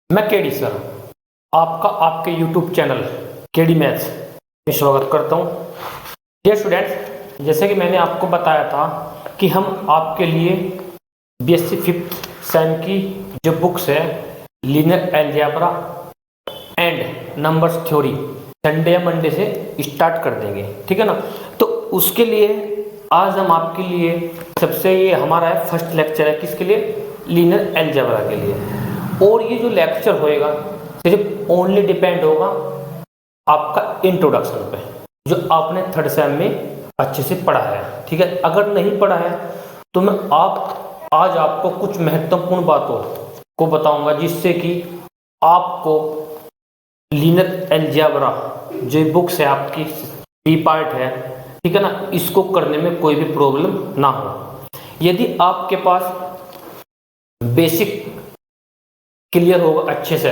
मैं KD sir आपका आपके YouTube चैनल केडी मैथ्स में स्वागत करता हूँ। डियर स्टूडेंट्स, जैसे कि मैंने आपको बताया था कि हम आपके लिए BSc 5th सेम की जो बुक्स है linear algebra and numbers theory Sunday या मंडे से स्टार्ट कर देंगे, ठीक है ना। तो उसके लिए आज हम आपके लिए सबसे ये हमारा है फर्स्ट लेक्चर है किसके लिए, लीनियर अलजेब्रा के लिए। और ये जो लेक्चर होएगा सिर्फ ओनली डिपेंड होगा आपका इंट्रोडक्शन पे, जो आपने थर्ड सेम में अच्छे से पढ़ा है, ठीक है। अगर नहीं पढ़ा है तो मैं आज आपको कुछ महत्वपूर्ण बातों को बताऊंगा जिससे कि आपको लीनियर अलजेब्रा जो बुक्स है आपकी बी पार्ट है, ठीक है ना, इसको करने में कोई भी प्रॉब्लम ना हो। यदि आपके पास बेसिक क्लियर होगा अच्छे से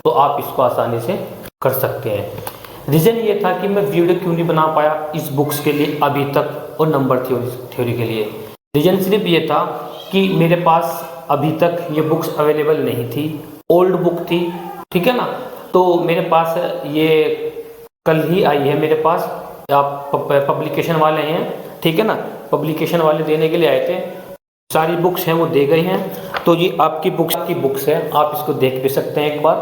तो आप इसको आसानी से कर सकते हैं। रीज़न ये था कि मैं वीडियो क्यों नहीं बना पाया इस बुक्स के लिए अभी तक और नंबर थ्योरी के लिए। रीज़न सिर्फ ये था कि मेरे पास अभी तक ये बुक्स अवेलेबल नहीं थी, ओल्ड बुक थी, ठीक है ना। तो मेरे पास ये कल ही आई है मेरे पास, आप पब्लिकेशन वाले हैं, ठीक है ना, पब्लिकेशन वाले देने के लिए आए थे, सारी बुक्स हैं वो दे गए हैं। तो ये आपकी बुक्स है, आप इसको देख भी सकते हैं एक बार,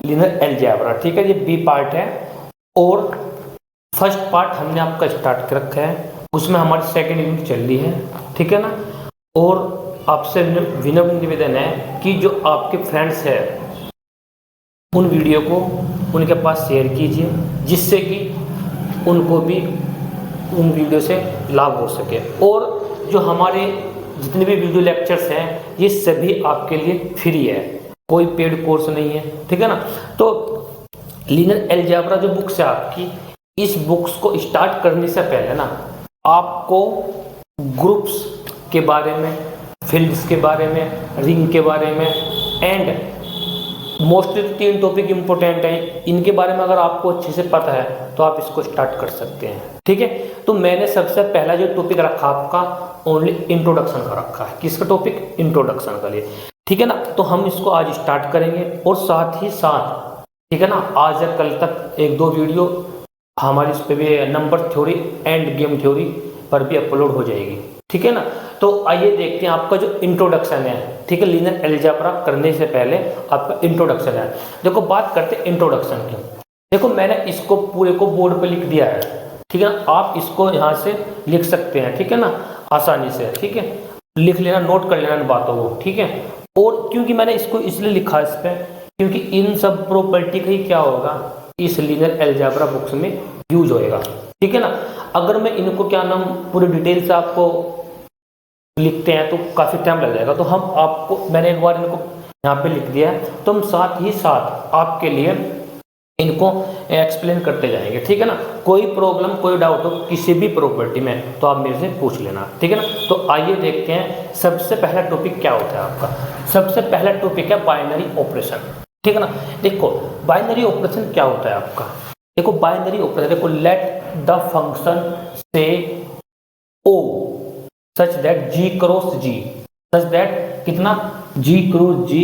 लीनियर अलजेब्रा, ठीक है। ये बी पार्ट है और फर्स्ट पार्ट हमने आपका स्टार्ट कर रखा है, उसमें हमारी सेकंड यूनिट चल रही है, ठीक है ना। और आपसे विनम्र निवेदन है कि जो आपके फ्रेंड्स हैं उन वीडियो को उनके पास शेयर कीजिए जिससे कि उनको भी उन वीडियो से लाभ हो सके। और जो हमारे जितने भी वीडियो लेक्चर्स हैं ये सभी आपके लिए फ्री है, कोई पेड कोर्स नहीं है, ठीक है ना। तो लीनियर अलजेब्रा जो बुक्स है आपकी, इस बुक्स को स्टार्ट करने से पहले ना आपको ग्रुप्स के बारे में, फील्ड्स के बारे में, रिंग के बारे में एंड मोस्टली 3 टॉपिक इंपॉर्टेंट हैं, इनके बारे में अगर आपको अच्छे से पता है तो आप इसको स्टार्ट कर सकते हैं, ठीक है। तो मैंने सबसे पहला जो टॉपिक रखा आपका ओनली इंट्रोडक्शन का रखा है। किसका टॉपिक? इंट्रोडक्शन का लिए, ठीक है ना। तो हम इसको आज स्टार्ट करेंगे और साथ ही साथ, ठीक है ना, आज या कल तक 1-2 वीडियो हमारी इस पर भी number theory end game theory पर भी अपलोड हो जाएगी, ठीक है ना। तो आइए देखते हैं आपका जो इंट्रोडक्शन है, ठीक है, लीनियर अलजेब्रा करने से पहले आपका इंट्रोडक्शन है। देखो बात करते हैं इंट्रोडक्शन की। देखो मैंने इसको पूरे को बोर्ड पे लिख दिया है, ठीक है ना, आप इसको यहाँ से लिख सकते हैं, ठीक है ना, आसानी से, ठीक है, लिख लेना, नोट कर लेना इन बातों को, ठीक है। और क्योंकि मैंने इसको इसलिए लिखा इस पर, क्योंकि इन सब प्रॉपर्टी का ही क्या होगा इस लीनियर अलजेब्रा बुक्स में यूज होएगा, ठीक है ना। अगर मैं इनको क्या नाम पूरी डिटेल से आपको लिखते हैं तो काफ़ी टाइम लग जाएगा, तो हम आपको मैंने एक बार इनको यहाँ पे लिख दिया है, तो हम साथ ही साथ आपके लिए इनको एक्सप्लेन करते जाएंगे, ठीक है ना। कोई प्रॉब्लम कोई डाउट हो किसी भी प्रॉपर्टी में तो आप मेरे से पूछ लेना, ठीक है ना। तो आइए देखते हैं सबसे पहला टॉपिक क्या होता है आपका। सबसे पहला टॉपिक है बाइनरी ऑपरेशन, ठीक है ना। देखो बाइनरी ऑपरेशन क्या होता है आपका। देखो बाइनरी ऑपरेशन, देखो लेट द फंक्शन से O such that G cross G, such that कितना जी क्रॉस जी,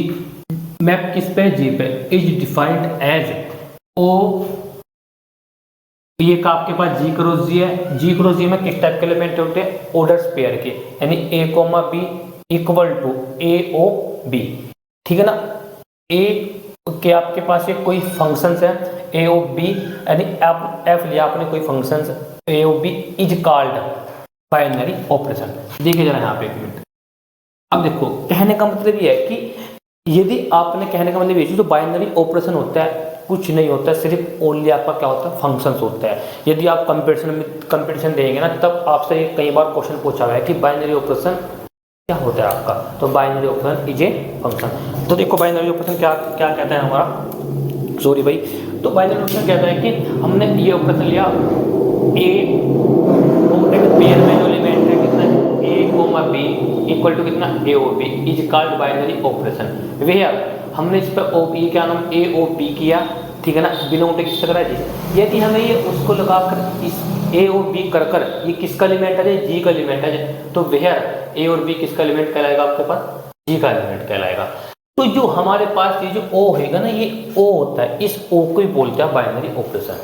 मैप किस पे, जी पे, इज डिफाइंड एज ओ, ये का आपके पास जी क्रॉस जी है। जी क्रॉस जी में किस टाइप के एलिमेंट होते हैं, ऑर्डर पेयर के, यानी A comma B equal to A O B, ठीक है ना। ए के आपके पास ये कोई फंक्शंस है ए ओ बी, यानी एफ लिया आपने कोई functions A O B is called binary operation. देखिए जरा यहाँ पे एक मिनट। अब देखो कहने का मतलब ये है कि यदि आपने, कहने का मतलब ये जो बाइनरी ऑपरेशन होता है कुछ नहीं होता है, सिर्फ ओनली आपका क्या होता है, फंक्शंस होता है। यदि आप कंपटीशन देंगे ना तब आपसे कई बार क्वेश्चन पूछा गया है कि बाइनरी ऑपरेशन क्या होता है आपका, तो binary operation is a function. तो देखो बाइनरी ऑपरेशन क्या क्या कहता है हमारा, सॉरी भाई, तो बाइनरी ऑपरेशन कहता है कि हमने ये ऑपरेशन लिया ए पेयर में जो एलिमेंट है कितना A comma B equal to कितना A O B is called binary operation. Where हमने इस पर ओ बी क्या नाम ए ओ बी किया, ठीक है ना, बिलोंग टू किससे करा जी। यदि हमें ये उसको लगाकर इस ए और बी कर कर ये किसका एलिमेंट है, जी का एलिमेंट है, तो वेयर ए और बी किसका एलिमेंट कहलाएगा आपके पास, जी का एलिमेंट कहलाएगा। तो जो हमारे पास ये जो ओ हैगा ना, ये ओ होता है, इस ओ को ही बोलते हैं बाइनरी ऑपरेशन।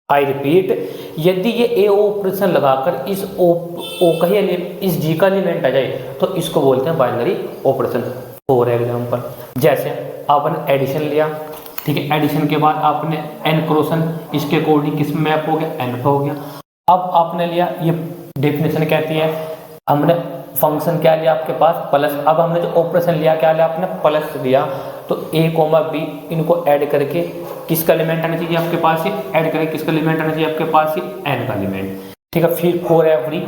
आई रिपीट, यदि ये ए ऑपरेशन लगाकर इस ओ का ही इस जी का एलिमेंट आ जाए तो इसको बोलते हैं बाइनरी ऑपरेशन। फॉर एग्जांपल, जैसे आपने एडिशन लिया, ठीक है, एडिशन के बाद आपने एन क्रॉसन इसके अकॉर्डिंग किस में मैप हो गया, एन पे हो गया। अब आपने लिया, ये डेफिनेशन कहती है, हमने फंक्शन क्या लिया आपके पास, प्लस। अब हमने जो ऑपरेशन लिया क्या लिया आपने, प्लस लिया। तो ए कोमा बी इनको ऐड करके किसका एलिमेंट आना चाहिए आपके पास, ही ऐड करके किसका एलिमेंट आना चाहिए आपके पास, ही एन का एलिमेंट, ठीक है। फिर for every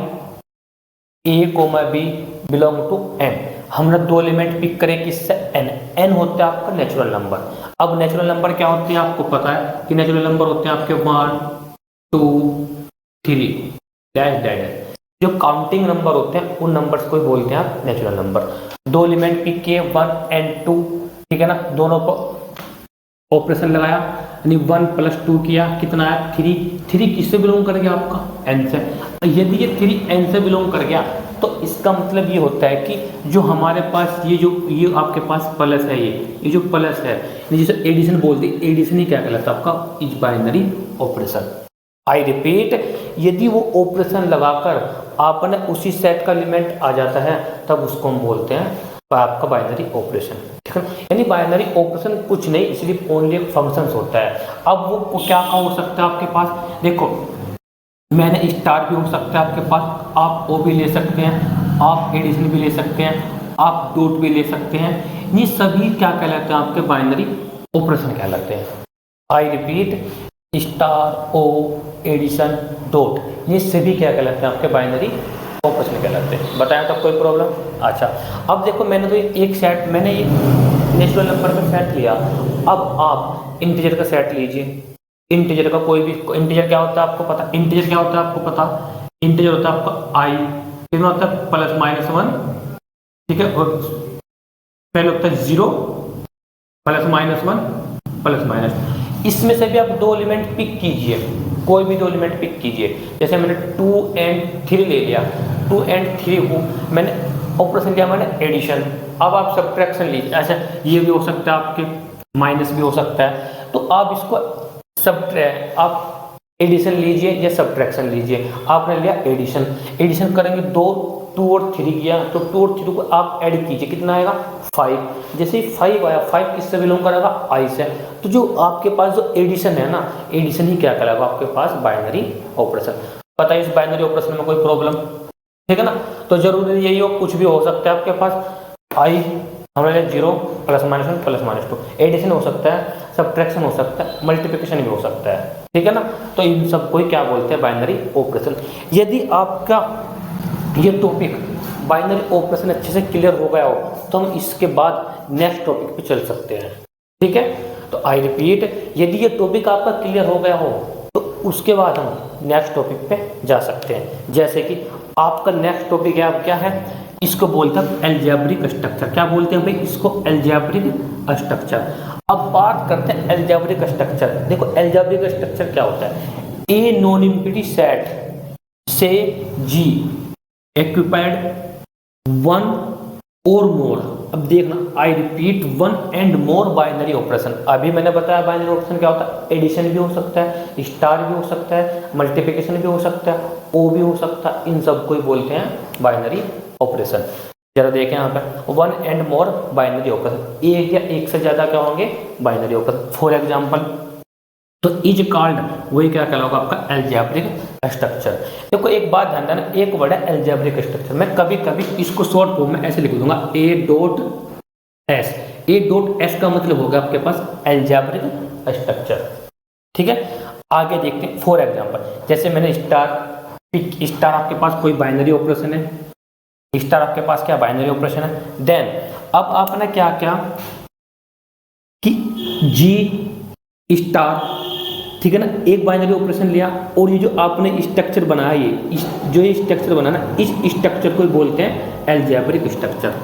A comma B belong to N, हमने दो एलिमेंट पिक करे किससे, एन। एन होता है आपका नेचुरल नंबर। अब नेचुरल नंबर क्या होते हैं आपको पता है कि नेचुरल नंबर होते हैं आपके 1 2 3 डैश डैश। जो काउंटिंग नंबर होते हैं उन नंबर्स को बोलते हैं आप नेचुरल नंबर। दो एलिमेंट पिक किए 1 and 2, ठीक है ना, दोनों को ऑपरेशन लगाया, यानी 1 + 2 किया, कितना आया 3। 3 किससे बिलोंग कर गया आपका, एन से। यदि ये 3 एन से बिलोंग कर गया तो इसका मतलब ये होता है कि जो हमारे पास ये आपके पास प्लस है, ये जो प्लस है, जिसे एडिशन बोलते हैं, एडिशन ही क्या कहलाता है आपका, is binary operation. I repeat, यदि वो ऑपरेशन लगाकर आपने उसी सेट का एलिमेंट आ जाता है तब उसको हम बोलते हैं आपका बाइनरी ऑपरेशन, ठीक है। यानी बाइनरी ऑपरेशन कुछ नहीं, सिर्फ ओनली एक फंक्शंस होता है। अब वो क्या हो सकता है आपके पास, देखो मैंने स्टार भी हो सकता है आपके पास, आप ओ भी ले सकते हैं, आप एडिशन भी ले सकते हैं, आप डॉट भी ले सकते हैं। ये सभी क्या कहलाते हैं आपके बाइनरी ऑपरेशन कहलाते हैं। I repeat, star, O, addition, dot, ये सभी क्या कहलाते हैं आपके बाइनरी ऑपरेशन कहलाते हैं। बताया तो कोई प्रॉब्लम। अच्छा, अब देखो मैंने तो एक सेट, मैंने ये नेचुरल नंबर का सेट लिया। अब आप इंटीजर का सेट लीजिए। इंटीजर का कोई भी, इंटीजर क्या होता है आपको पता, इंटीजर क्या होता है आपको पता, इंटीजर होता है आपका आई, कितना होता है +-1, ठीक है, और पहले होता है 0 +-1 +-। इसमें से भी आप दो एलिमेंट पिक कीजिए, कोई भी दो एलिमेंट पिक कीजिए। जैसे मैंने 2 and 3 ले लिया, 2 and 3 को मैंने ऑपरेशन किया, मैंने एडिशन। अब आप सब्ट्रैक्शन लीजिए, ऐसा ये भी हो सकता है आपके, माइनस भी हो सकता है। तो आप इसको आप एडिशन लीजिए या सब्ट्रैक्शन लीजिए। आपने लिया एडिशन, एडिशन करेंगे 2 और 3 किया, तो 2 और 3 को आप ऐड कीजिए, कितना आएगा 5। जैसे ही 5 आया, 5 किससे बिलोंग करेगा, आई से। तो जो आपके पास जो एडिशन है ना, एडिशन ही क्या कहलाएगा आपके पास, बाइनरी ऑपरेशन। पता है इस बाइनरी ऑपरेशन में कोई प्रॉब्लम, ठीक है ना। तो जरूरी यही हो, कुछ भी हो सकता है आपके पास। आई हमारे 0 +-1 +-2, एडिशन हो सकता है, सब्ट्रैक्शन हो सकता है, मल्टीप्लिकेशन भी हो सकता है, ठीक है ना। तो इन सब को क्या बोलते हैं, बाइनरी ऑपरेशन। यदि आपका ये टॉपिक बाइनरी ऑपरेशन अच्छे से क्लियर हो गया हो तो हम इसके बाद नेक्स्ट टॉपिक पे चल सकते हैं, ठीक है। तो आई रिपीट, यदि ये टॉपिक आपका क्लियर हो गया हो तो उसके बाद हम नेक्स्ट टॉपिक पे जा सकते हैं। जैसे कि आपका नेक्स्ट टॉपिक है, अब क्या है, इसको बोलते हैं अलजेब्रिक स्ट्रक्चर। क्या बोलते हैं भाई, इसको अलजेब्रिक स्ट्रक्चर। अब बात करते हैं अलजेब्रिक स्ट्रक्चर। देखो अलजेब्रिक स्ट्रक्चर क्या होता है, ए नॉन एम्प्टी सेट से जी एक्यूपाइड 1 और मोर। अब देखना, आई repeat, 1 and more binary operation. अभी मैंने बताया बाइनरी ऑपरेशन क्या होता है, एडिशन भी हो सकता है, स्टार भी हो सकता है, मल्टीप्लिकेशन भी हो सकता है, ओ भी हो सकता है, इन सब को ही बोलते हैं बाइनरी ऑपरेशन। जरा देखें यहाँ पे 1 and more बाइनरी ऑपरेशन, एक या एक से ज्यादा क्या होंगे, बाइनरी ऑपरेशन। फॉर एग्जाम्पल, तो इज कॉल्ड, वही क्या कहलाएगा आपका अलजेब्रिक स्ट्रक्चर। देखो एक बात ध्यान देना, एक वर्ड है अलजेब्रिक स्ट्रक्चर। मैं कभी कभी इसको शॉर्ट फॉर्म में ऐसे लिख दूंगा A.S। A.S का मतलब होगा आपके पास अलजेब्रिक स्ट्रक्चर, ठीक है। आगे देखते हैं, फॉर एग्जाम्पल जैसे मैंने स्टार आपके पास कोई बाइनरी ऑपरेशन है, स्टार आपके पास क्या बाइनरी ऑपरेशन है। देन अब आपने क्या क्या कि जी स्टार, ठीक है ना, एक बाइनरी ऑपरेशन लिया, और ये जो आपने स्ट्रक्चर बनाया, ये स्ट्रक्चर बना ना, इस स्ट्रक्चर को बोलते हैं अलजेब्रिक स्ट्रक्चर।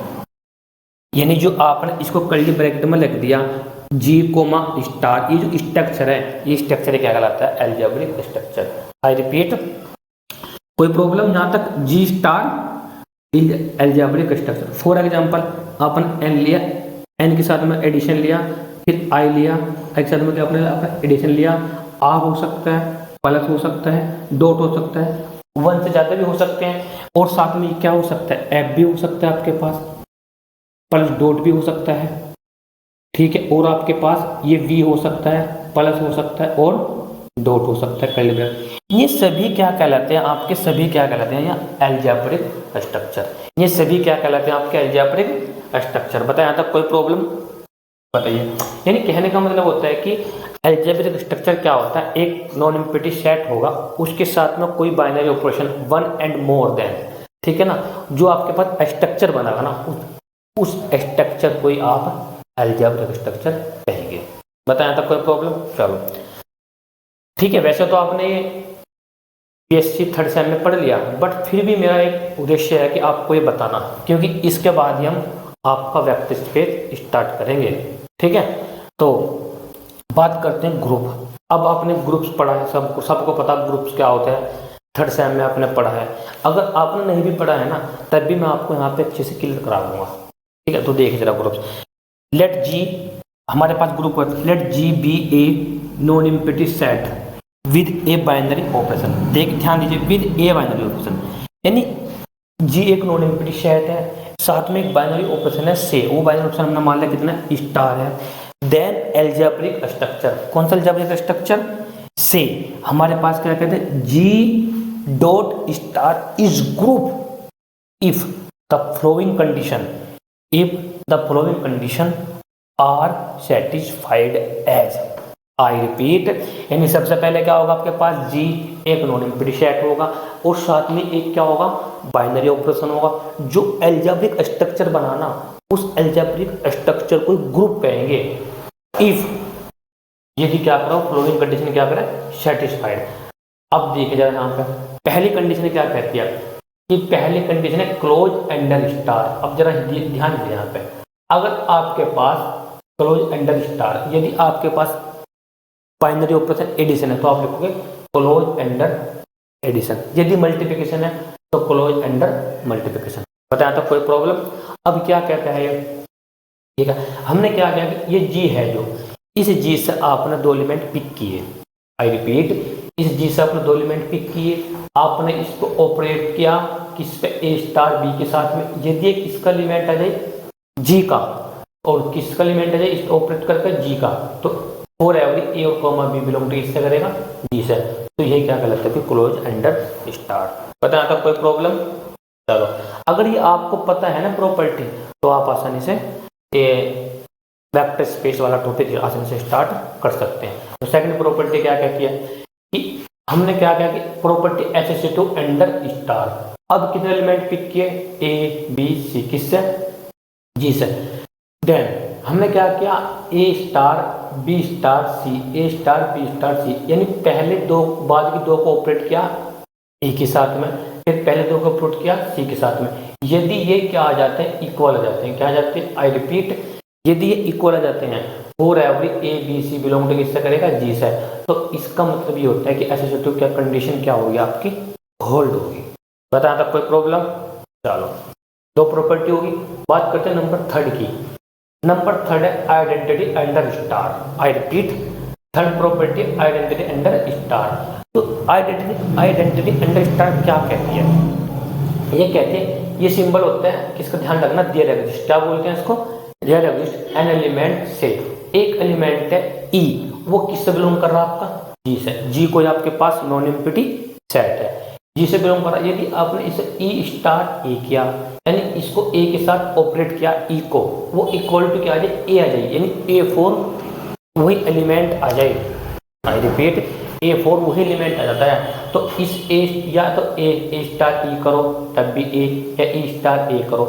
यानी जो आपने इसको कर्ली ब्रैकेट में लिख दिया जी कोमा स्टार, ये जो स्ट्रक्चर है, ये स्ट्रक्चर क्या कहलाता है, अलजेब्रिक स्ट्रक्चर। आई रिपीट, कोई प्रॉब्लम जहां तक, G star is algebraic structure. For example अपन एन लिया, एन के साथ में एडिशन लिया, फिर आई लिया, आई के साथ में क्या आपने एडिशन लिया, आर हो सकता है, प्लस हो सकता है, डॉट हो सकता है, 1 से ज़्यादा भी हो सकते हैं, और साथ में क्या हो सकता है, एफ भी हो सकता है आपके पास, प्लस डॉट भी हो सकता है, ठीक है, और आपके पास ये वी हो सकता है, प्लस हो सकता है और डॉट हो सकता है, कर्ली ब्रैकेट। ये सभी क्या कहलाते हैं आपके, सभी क्या कहलाते हैं, या अलजेब्रिक स्ट्रक्चर। ये सभी क्या कहलाते हैं आपके, अलजेब्रिक स्ट्रक्चर। बताया यहाँ तक कोई प्रॉब्लम बताइए। यानी कहने का मतलब होता है कि अलजेब्रिक स्ट्रक्चर क्या होता है, एक नॉन एम्प्टी सेट होगा, उसके साथ में कोई binary operation 1 and more than, ठीक है ना, जो आपके पास स्ट्रक्चर बनागा ना, उस स्ट्रक्चर को ही आप अलजेब्रिक स्ट्रक्चर कहेंगे। बताया तक कोई प्रॉब्लम। चलो ठीक है, वैसे तो आपने पीएससी थर्ड सेम में पढ़ लिया, बट फिर भी मेरा एक उद्देश्य है कि आपको ये बताना, क्योंकि इसके बाद ही हम आपका वेक्टर स्पेस स्टार्ट करेंगे, ठीक है। तो बात करते हैं ग्रुप। अब आपने ग्रुप्स पढ़ा है, सबको पता ग्रुप्स क्या होते हैं, थर्ड सेम में आपने पढ़ा है। अगर आपने नहीं भी पढ़ा है ना, तब भी मैं आपको यहाँ पे अच्छे से क्लियर करा दूंगा, ठीक है। तो देखिए जरा ग्रुप्स। लेट जी, हमारे पास ग्रुप है, let G be a non empty set with a binary operation. देख ध्यान दीजिए, विद ए बाइनरी ऑपरेशन, यानी जी एक नॉन एम्प्टी सेट है, साथ में एक बाइनरी ऑपरेशन है से, वो बाइनरी ऑपरेशन हमने मान लिया कितना, स्टार है। देन एल्जेब्रिक स्ट्रक्चर, कौन सा एल्जेब्रिक स्ट्रक्चर, से हमारे पास क्या कहते हैं, G dot star is group if the following condition, if the following condition are satisfied as, I repeat, यानी सबसे पहले क्या होगा आपके पास, G एक नॉन एम्प्टी सेट होगा, और साथ में एक क्या होगा, बाइनरी ऑपरेशन होगा। जो अलजेब्रिक स्ट्रक्चर बनाना, उस अलजेब्रिक स्ट्रक्चर को ग्रुप कहेंगे इफ, यदि क्या करो, फ्लोइंग कंडीशन क्या करें, सेटिस्फाइड। अब देखिए जरा यहाँ पे पहली कंडीशन क्या कहती है, कि पहली कंडीशन है क्लोज अंडर स्टार। अब जरा ध्यान दीजिए यहाँ पे, अगर आपके पास क्लोज अंडर स्टार, यदि आपके पास बाइनरी ऑपरेशन एडिशन है तो आप लिखोगे क्लोज अंडर एडिशन, यदि मल्टीप्लिकेशन है तो क्लोज अंडर मल्टीप्लिकेशन। बताया था कोई प्रॉब्लम। अब क्या कहता है ये, ठीक है, हमने क्या किया कि ये जी है, जो इस जी से आपने 2 एलिमेंट पिक किए, आई रिपीट, इस जी से आपने 2 एलिमेंट पिक किए, आपने इसको ऑपरेट किया किस पे, ए स्टार बी के साथ में। यदि एक इसका एलिमेंट आ जाए जी का, और किसका एलिमेंट आ जाए इस ऑपरेट करके जी का, तो फॉर एवरी ए और कॉमा बी बिलोंग टू इससे करेगा जी से, तो यही क्या कहलाता है कि क्लोज अंडर स्टार। पता है कोई प्रॉब्लम। चलो अगर ये आपको पता है ना प्रॉपर्टी, तो आप आसानी से वेक्टर स्पेस वाला टॉपिक आसानी से स्टार्ट कर सकते हैं। तो सेकंड प्रॉपर्टी क्या कहती है कि हमने क्या किया कि प्रॉपर्टी एसोसिएटिव अंडर स्टार। अब कितने एलिमेंट पिक किए, ए बी सी, किससे, जी से। देन हमने क्या किया, ए स्टार बी स्टार सी, ए स्टार बी स्टार सी, यानी पहले दो बाद की दो को ऑपरेट किया ए के साथ में, फिर पहले दो को ऑपरेट किया सी के साथ में। यदि ये क्या आ जाते हैं, इक्वल आ जाते हैं, क्या आ जाते हैं, आई रिपीट, यदि ये इक्वल आ जाते हैं, for every A B C belong to किससे करेगा, जी से, तो इसका मतलब ये होता है कि एसोसिएटिव क्या कंडीशन क्या होगी आपकी, होल्ड होगी। बताया था कोई प्रॉब्लम। चलो दो प्रॉपर्टी होगी, बात करते हैं नंबर थर्ड की। नंबर थर्ड है identity under star. I repeat, third property identity under star. तो आइडेंटिटी अंडर स्टार क्या कहती है, ये कहते हैं, ये सिंबल होता है, किसका ध्यान रखना, देयर एग्जिस्ट, क्या बोलते हैं इसको, देयर एग्जिस्ट एन एलिमेंट से, एक एलिमेंट है ई, वो किससे बिलोंग कर रहा है आपका, जी से। जी कोई आपके पास नॉन एम्प्टी सेट है, जी से बिलोंग कर रहा है। यदि आपने इसे ई स्टार ए किया, यानी इसको ए के साथ ऑपरेट किया, ई को, वो इक्वल टू क्या आ जाए, ए आ जाए, यानी A4 वही एलिमेंट आ जाए। आई रिपीट, A4 वही एलिमेंट आ जाता है। तो इस ए, या तो ए स्टार ई करो तब भी ए, या ए स्टार ए करो।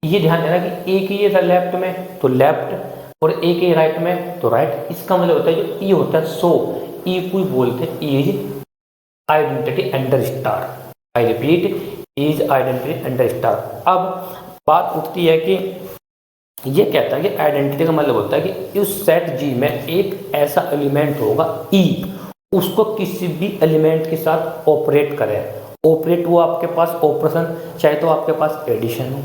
ये ध्यान देना कि ए की ये लेफ्ट में तो लेफ्ट, और ए के राइट में तो राइट। इसका मतलब होता है जो ई होता है, सो ई को बोलते हैं is identity under star. I repeat, is identity under star. अब बात उठती है कि ये कहता है कि आइडेंटिटी का मतलब होता है कि उस सेट जी में एक ऐसा एलिमेंट होगा ई, उसको किसी भी एलिमेंट के साथ ऑपरेट करे। ऑपरेट वो आपके पास ऑपरेशन, चाहे तो आपके पास एडिशन हो,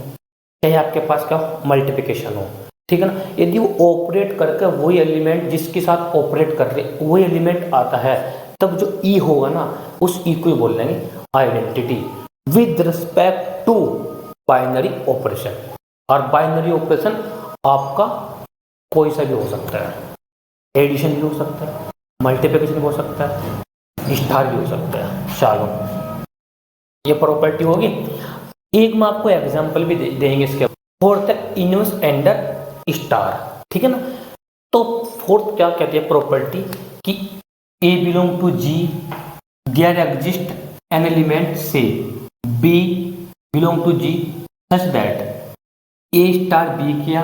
चाहे आपके पास क्या मल्टीप्लिकेशन हो, ठीक है ना। यदि वो ऑपरेट करके वही एलिमेंट जिसके साथ ऑपरेट कर रहे वही एलिमेंट आता है, तब जो ई होगा ना, उस ई को ही बोल लेंगे identity with respect to binary operation. और बाइनरी ऑपरेशन आपका कोई सा भी हो सकता है, एडिशन भी हो सकता है, मल्टीप्लिकेशन भी हो सकता है, स्टार भी हो सकता है। चलो ये प्रॉपर्टी होगी। एक मैं आपको एग्जांपल भी देंगे इसके। फोर्थ इनवर्स एंडर स्टार, ठीक है ना। तो फोर्थ क्या कहती है प्रॉपर्टी कि A belong to G, there exist an element से B belong to G such that A star B किया,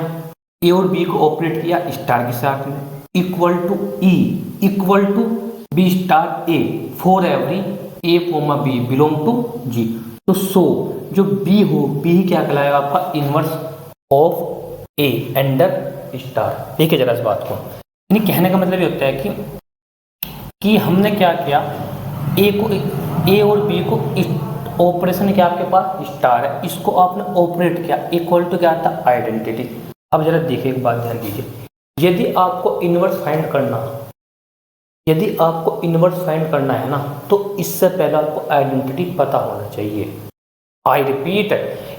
ए और बी को ऑपरेट किया स्टार के साथ में, equal to E equal to B star A for every A comma B belong to G. तो so जो बी हो, बी क्या कहलाएगा आपका inverse of A under star. देखिए जरा इस बात को, यानी कहने का मतलब ये होता है कि हमने क्या किया, ए को ए और बी को ऑपरेशन क्या आपके पास स्टार है, इसको आपने ऑपरेट किया इक्वल टू क्या आता आइडेंटिटी। अब जरा देखिए एक बात ध्यान दीजिए, यदि आपको इनवर्स फाइंड करना है ना, तो इससे पहले आपको आइडेंटिटी पता होना चाहिए। आई रिपीट,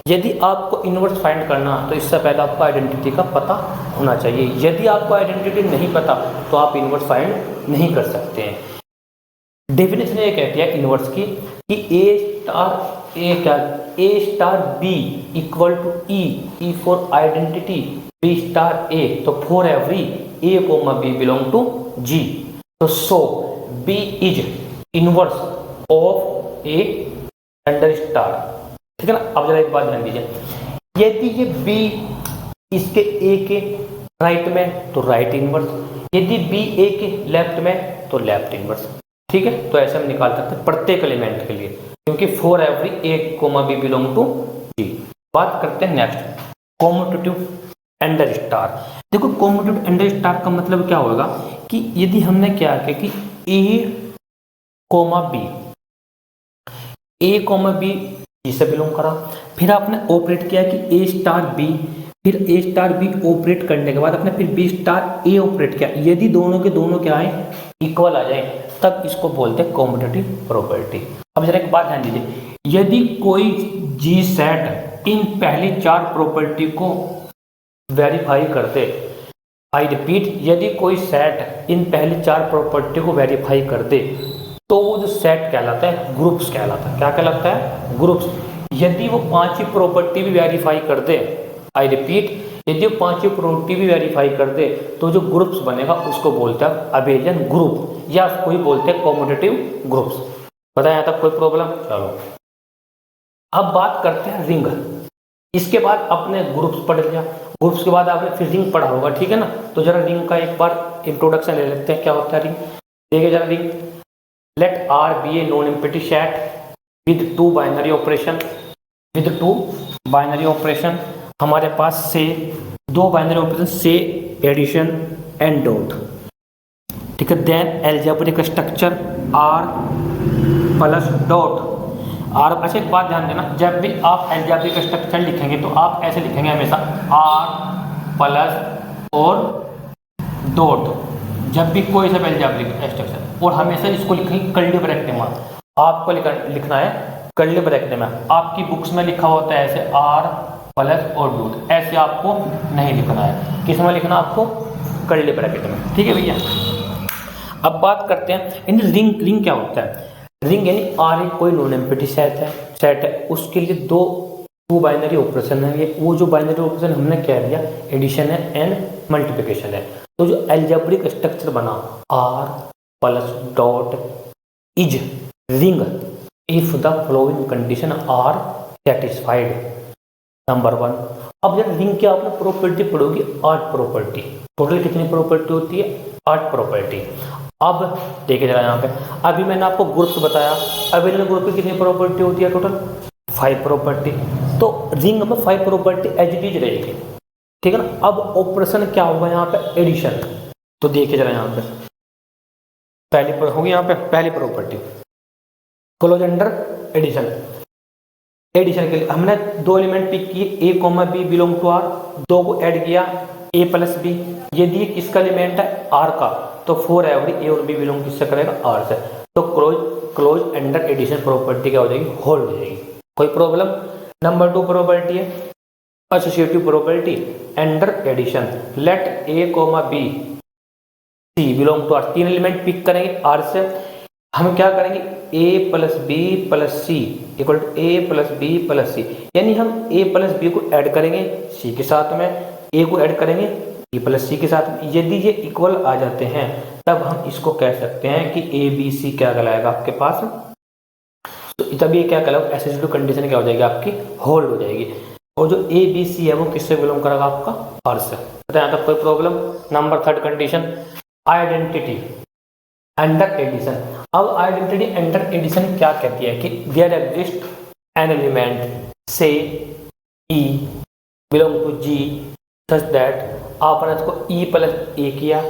यदि आपको इनवर्स फाइंड करना तो इससे पहले आपको आइडेंटिटी का पता होना चाहिए। यदि आपको आइडेंटिटी नहीं पता तो आप इनवर्स फाइंड नहीं कर सकते हैं। डेफिनेशन ये कहती है इनवर्स की कि A star B equal to E for identity B star A, तो for every A comma B belong to G, तो so B is inverse of A under star, ठीक है ना। अब जरा एक बात ध्यान दीजिए, यदि ये बी इसके ए के राइट में तो राइट इनवर्स, यदि बी ए के लेफ्ट में तो लेफ्ट इनवर्स, ठीक है। तो ऐसे हम निकाल सकते हैं प्रत्येक एलिमेंट के लिए, क्योंकि for every A comma B belong to G. बात करते हैं नेक्स्ट कॉम्यूटेटिव एंडर स्टार। देखो कॉम्यूटेटिव एंडर स्टार का मतलब क्या होगा कि यदि हमने क्या किया कि ए कोमा बी जिसे बिलोंग करा, फिर आपने ऑपरेट किया कि ए स्टार बी, फिर ए स्टार बी ऑपरेट करने के बाद आपने फिर बी स्टार ए ऑपरेट किया, यदि दोनों के दोनों क्या आए इक्वल आ जाए तब इसको बोलते हैं कॉम्यूटेटिव प्रॉपर्टी। अब जरा एक बात ध्यान दीजिए, यदि कोई जी सेट इन पहली चार प्रॉपर्टी को वेरीफाई करते, आई रिपीट, यदि कोई सेट इन पहली चार प्रॉपर्टी को वेरीफाई कर दे तो वो जो सेट कहलाता है ग्रुप्स कहलाता है। क्या कहलाता है? ग्रुप्स। यदि वो पांचवी प्रॉपर्टी भी वेरीफाई कर दे, आई रिपीट, यदि वो पांचवी प्रॉपर्टी भी वेरीफाई कर दे तो जो ग्रुप्स बनेगा उसको बोलते हैं अबेलियन ग्रुप, या कोई बोलते हैं कॉम्यूटेटिव ग्रुप्स। बताया यहाँ तक कोई प्रॉब्लम? चलो अब बात करते हैं रिंग। इसके बाद आपने ग्रुप्स पढ़ लिया, ग्रुप्स के बाद आपने फिर रिंग पढ़ा होगा, ठीक है ना। तो जरा रिंग का एक बार इंट्रोडक्शन ले लेते हैं, क्या होता है रिंग। देखिए जरा ring, let R be a non empty set with two binary operation, हमारे पास से दो बाइनरी ऑपरेशन से एडिशन एंड डॉट, ठीक है। Then algebraic structure R plus dot R. अच्छा एक बात ध्यान देना, जब भी आप एल्जेब्रिक स्ट्रक्चर लिखेंगे तो आप ऐसे लिखेंगे हमेशा आर प्लस और डॉट, जब भी कोई सा एल्जेब्रिक स्ट्रक्चर, और हमेशा इसको लिखेंगे कर्ली ब्रैकेट में। आपको लिखना है कर्ली ब्रैकेट में। आपकी बुक्स में लिखा होता है ऐसे आर प्लस और डॉट, ऐसे आपको नहीं लिखना है। किस में लिखना आपको? कर्ली ब्रैकेट में, ठीक है भैया। अब बात करते हैं इन रिंग क्या होता है। रिंग यानी आर एक कोई नॉन एम्प्टी सेट है, उसके लिए टू बाइनरी ऑपरेशन है। ये वो जो बाइनरी ऑपरेशन हमने कह दिया एडिशन है एंड मल्टीप्लिकेशन है। तो जो एल्जेब्रिक स्ट्रक्चर बना R plus dot is ring if the following condition are satisfied. Number 1। अब जब रिंग की आपने प्रॉपर्टी पढ़ोगी 8 प्रॉपर्टी, टोटल कितनी प्रॉपर्टी होती है? 8 प्रॉपर्टी। अब देखिए जरा यहाँ पे, अभी मैंने आपको ग्रुप्स बताया, अवेलेबल ग्रुप की कितनी प्रॉपर्टी होती है? Total 5 property. तो रिंग में 5 प्रॉपर्टी एज इट इज रहेगी, ठीक है ना। अब ऑपरेशन क्या होगा यहाँ पे? एडिशन। तो देखिए जरा यहाँ पे पहली होगी, यहाँ पे पहली property close under addition. Addition के लिए हमने दो एलिमेंट पिक किए, A comma B belong to R, दो को ऐड किया, ए प्लस बी, यदि ये किसका एलिमेंट है आर का, तो फोर एवरी ए और बी बिलोंग किससे करेगा आर से, तो क्लोज अंडर एडिशन प्रॉपर्टी क्या हो जाएगी, होल्ड हो जाएगी। कोई प्रॉब्लम। नंबर 2 प्रॉपर्टी है associative property under addition, let A comma B C belong to R, तीन एलिमेंट पिक करेंगे आर से, हम क्या करेंगे a plus B plus C equal to A plus B plus C, यानी हम a प्लस बी को ऐड करेंगे c के साथ में, a को ऐड करेंगे b प्लस सी के साथ में, यदि ये इक्वल आ जाते हैं तब हम इसको कह सकते हैं कि ए बी सी क्या कहलाएगा आपके पास, तो तब ये क्या कहलाएगा एसोसिएटिव कंडीशन क्या हो जाएगी आपकी, होल्ड हो जाएगी। और जो ए बी सी है वो किससे बिलोंग करेगा आपका आर से। तो यहाँ तक कोई problem. Number 3 condition identity under addition. अब आइडेंटिटी अंडर एडिशन क्या कहती है कि देयर एग्जिस्ट एन एलिमेंट से E belong to G such that आपने इसको ई प्लस ए किया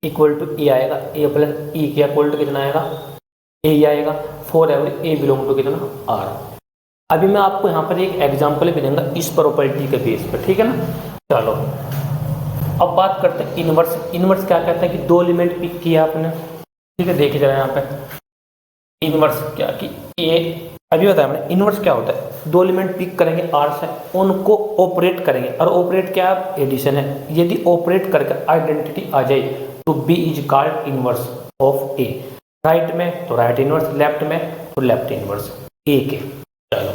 इक्वल टू ए आएगा, ए प्लस ई किया इक्वल टू कितना आएगा ए आएगा, for every A belong to कितना आर। अभी मैं आपको यहाँ पर एक एग्जांपल भी दूंगा इस प्रॉपर्टी के बेस पर, ठीक है ना। चलो अब बात करते हैं इनवर्स। इनवर्स क्या कहता है कि दो एलिमेंट पिक किया आपने, ठीक है, देखिए जरा यहाँ पे इनवर्स क्या कि ए, अभी बताया मैंने इनवर्स क्या होता है, दो एलिमेंट पिक करेंगे आर से, उनको ऑपरेट करेंगे, और ऑपरेट क्या एडिशन है, यदि ऑपरेट करके आइडेंटिटी आ जाए तो B is called inverse of A, right में तो राइट इनवर्स, लेफ्ट में तो लेफ्ट इनवर्स ए के। चलो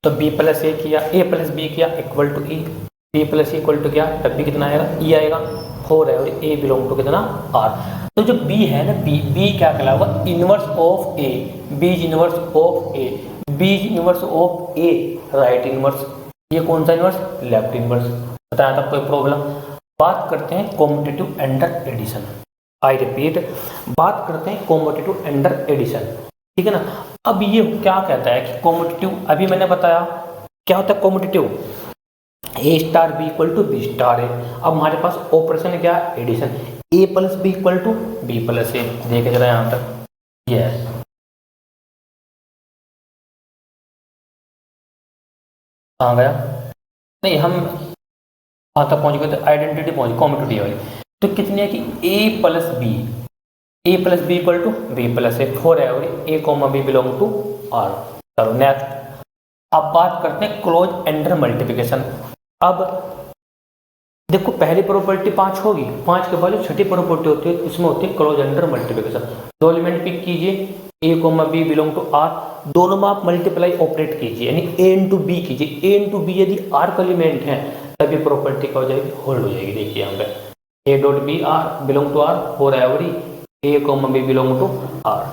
तो बी प्लस ए किया, ए प्लस बी किया equal to E, B plus equal to क्या, तब भी कितना आएगा ई आएगा, फोर है, और ए बिलोंग टू कितना आर। तो जो बी है ना बी क्या कहलाएगा inverse of A, B inverse of A, B inverse of A right inverse, ये कौन सा इनवर्स, लेफ्ट इनवर्स। बताया था कोई प्रॉब्लम। बात करते हैं competitive under addition. I repeat, बात करते हैं कॉम्पिटिटिव अंडर एडिशन, ठीक है ना। अब ये क्या कहता है कि कॉम्पिटिटिव, अभी मैंने बताया क्या होता है competitive, A star B equal to B star है। अब हमारे पास ऑपरेशन क्या, addition, A plus B equal to B plus A. देखे जरा यहां तक, ये है कहाँ गया, नहीं हम वहां तक पहुंच गए थे, आइडेंटिटी पहुंच कॉम्पिटिटिव वाली। तो कितनी है कि A plus B equal to B plus A, फोर है, और A comma B belong to R. चलो नेक्स्ट, अब बात करते हैं क्लोज अंडर मल्टीप्लिकेशन। अब देखो पहली प्रॉपर्टी 5 होगी, 5 के बाद जो छठी प्रॉपर्टी होती है उसमें होती है क्लोज अंडर मल्टीप्लिकेशन। दो एलिमेंट पिक कीजिए, A comma B belong to R, दोनों में आप मल्टीप्लाई ऑपरेट कीजिए, यानी ए इंटू बी कीजिए, ए इंटू बी यदि आर का एलिमेंट है तभी प्रॉपर्टी क्या हो जाएगी, होल्ड हो जाएगी। देखिए यहाँ पे A dot B R belong to R, for every A comma B belong to R.